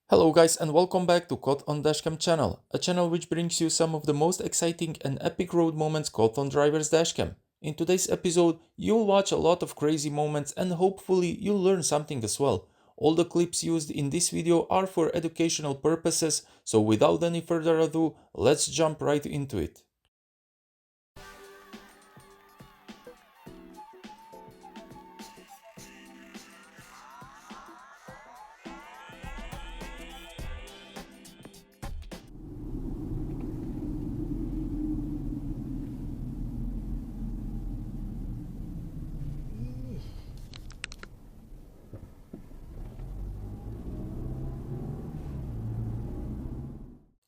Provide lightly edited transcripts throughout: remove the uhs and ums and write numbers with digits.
Hello guys and welcome back to Caught on Dashcam channel, a channel which brings you some of the most exciting and epic road moments caught on driver's dashcam. In today's episode, you'll watch a lot of crazy moments and hopefully you'll learn something as well. All the clips used in this video are for educational purposes, so without any further ado, let's jump right into it.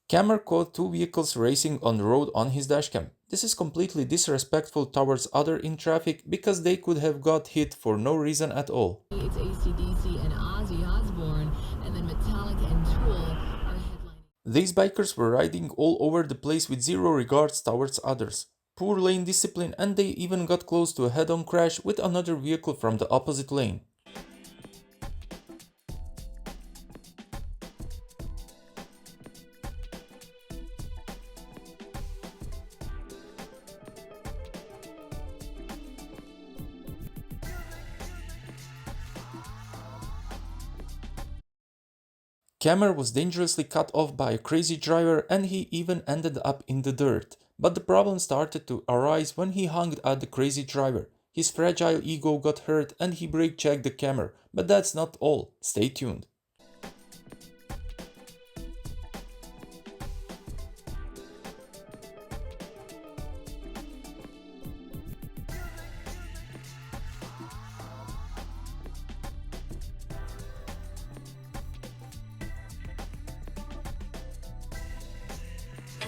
Camera caught two vehicles racing on the road on his dashcam. This is completely disrespectful towards others in traffic because they could have got hit for no reason at all. It's AC/DC and Ozzy Osbourne, and then Metallica and Tool are headlining. These bikers were riding all over the place with zero regards towards others. Poor lane discipline, and they even got close to a head-on crash with another vehicle from the opposite lane. Camera was dangerously cut off by a crazy driver and he even ended up in the dirt. But the problem started to arise when he honked at the crazy driver. His fragile ego got hurt and he brake checked the camera. But that's not all. Stay tuned.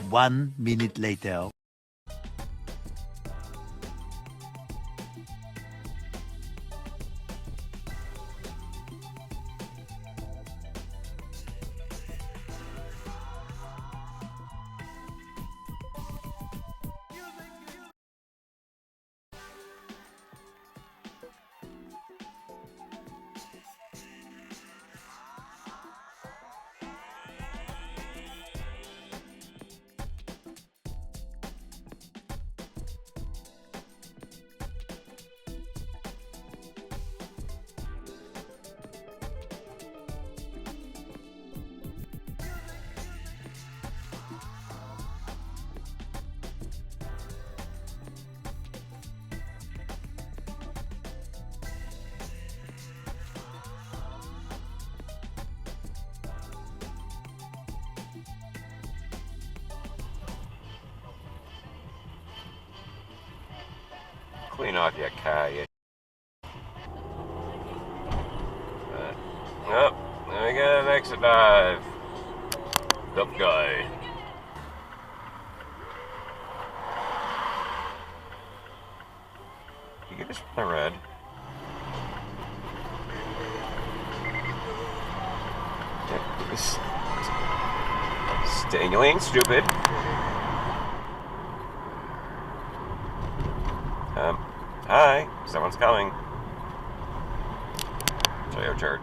One minute later. Clean off your car, you. Oh, there we go, exit dive. Up guy. You get this from the red. Stay in your lane, stupid. Hi, someone's coming. Show your turd.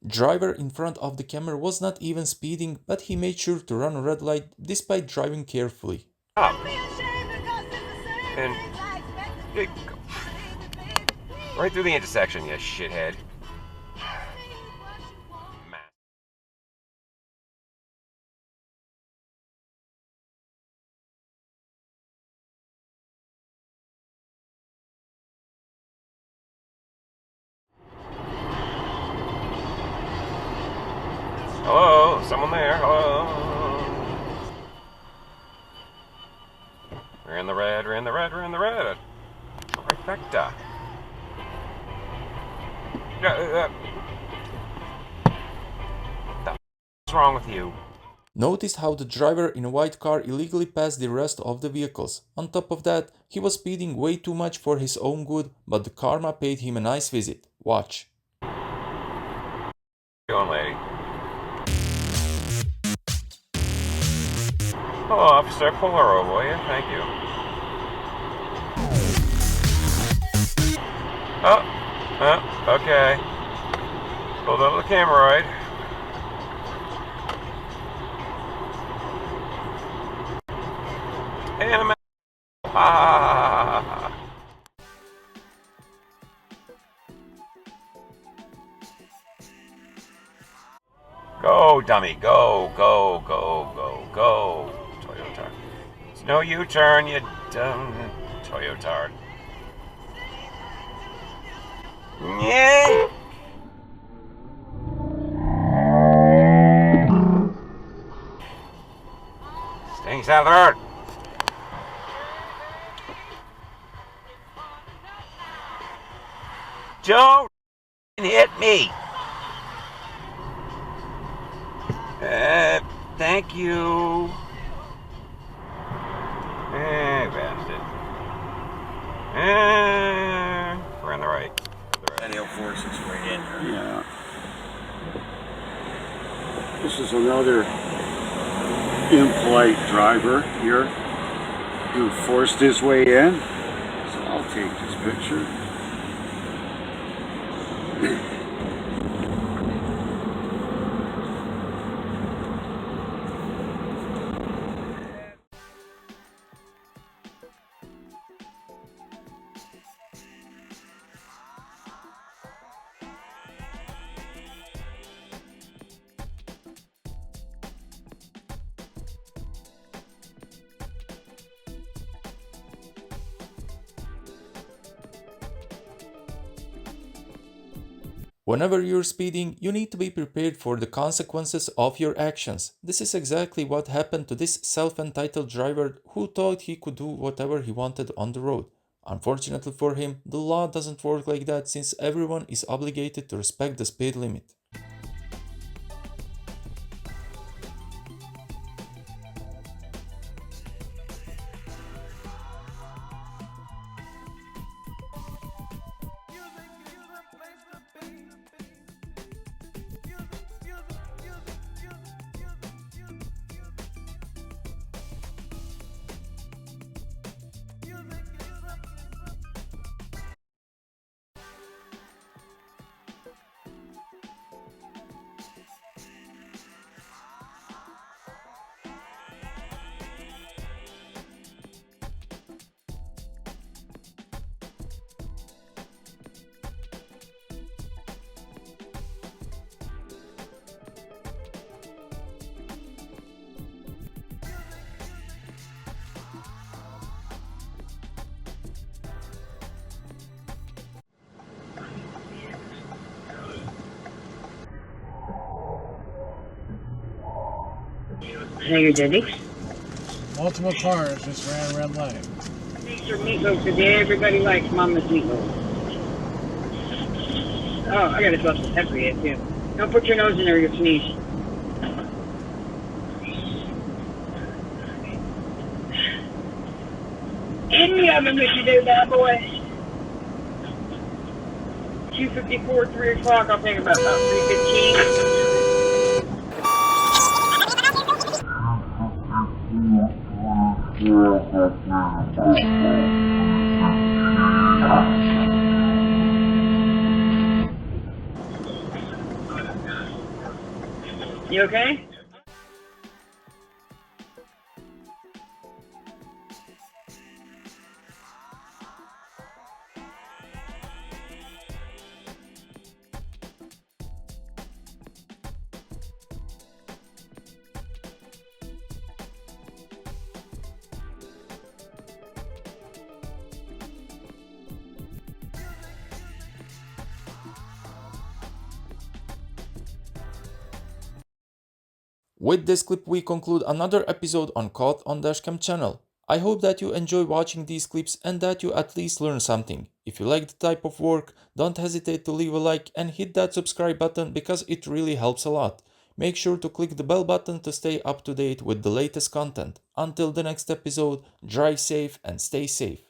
Driver in front of the camera was not even speeding, but he made sure to run a red light despite driving carefully. Stop. And right through the intersection, you shithead. Hello, someone there, hello. We're in the red, we're in the red, we're in the red. Trifecta. What's wrong with you? Notice how the driver in a white car illegally passed the rest of the vehicles. On top of that, he was speeding way too much for his own good, but the karma paid him a nice visit. Watch. Going, lady. Oh, officer, pull her over, will you? Thank you. Oh, okay. Hold on to the camera, right? Go, dummy. Go, go, go, go, go. Toyota. It's no U-turn, you dumb Toyota. Yay! Staying south of the road. Don't hit me. Thank you. Bastard. We're on the right. Any forces right in here. Yeah. This is another impolite driver here who forced his way in. So I'll take this picture. Whenever you're speeding, you need to be prepared for the consequences of your actions. This is exactly what happened to this self-entitled driver who thought he could do whatever he wanted on the road. Unfortunately for him, the law doesn't work like that since everyone is obligated to respect the speed limit. Now you're Denny's? Multiple cars just ran a red light. Thanks for meatloaf today. Everybody likes Mama's meatloaf. Oh, I gotta toss some pepper yet, too. Don't put your nose in there, you'll sneeze. In the oven, what you do, bad boy? 2:54, 3 o'clock. I'll take about 3:15. You okay? With this clip we conclude another episode on Caught on Dashcam channel. I hope that you enjoy watching these clips and that you at least learn something. If you like the type of work, don't hesitate to leave a like and hit that subscribe button because it really helps a lot. Make sure to click the bell button to stay up to date with the latest content. Until the next episode, drive safe and stay safe.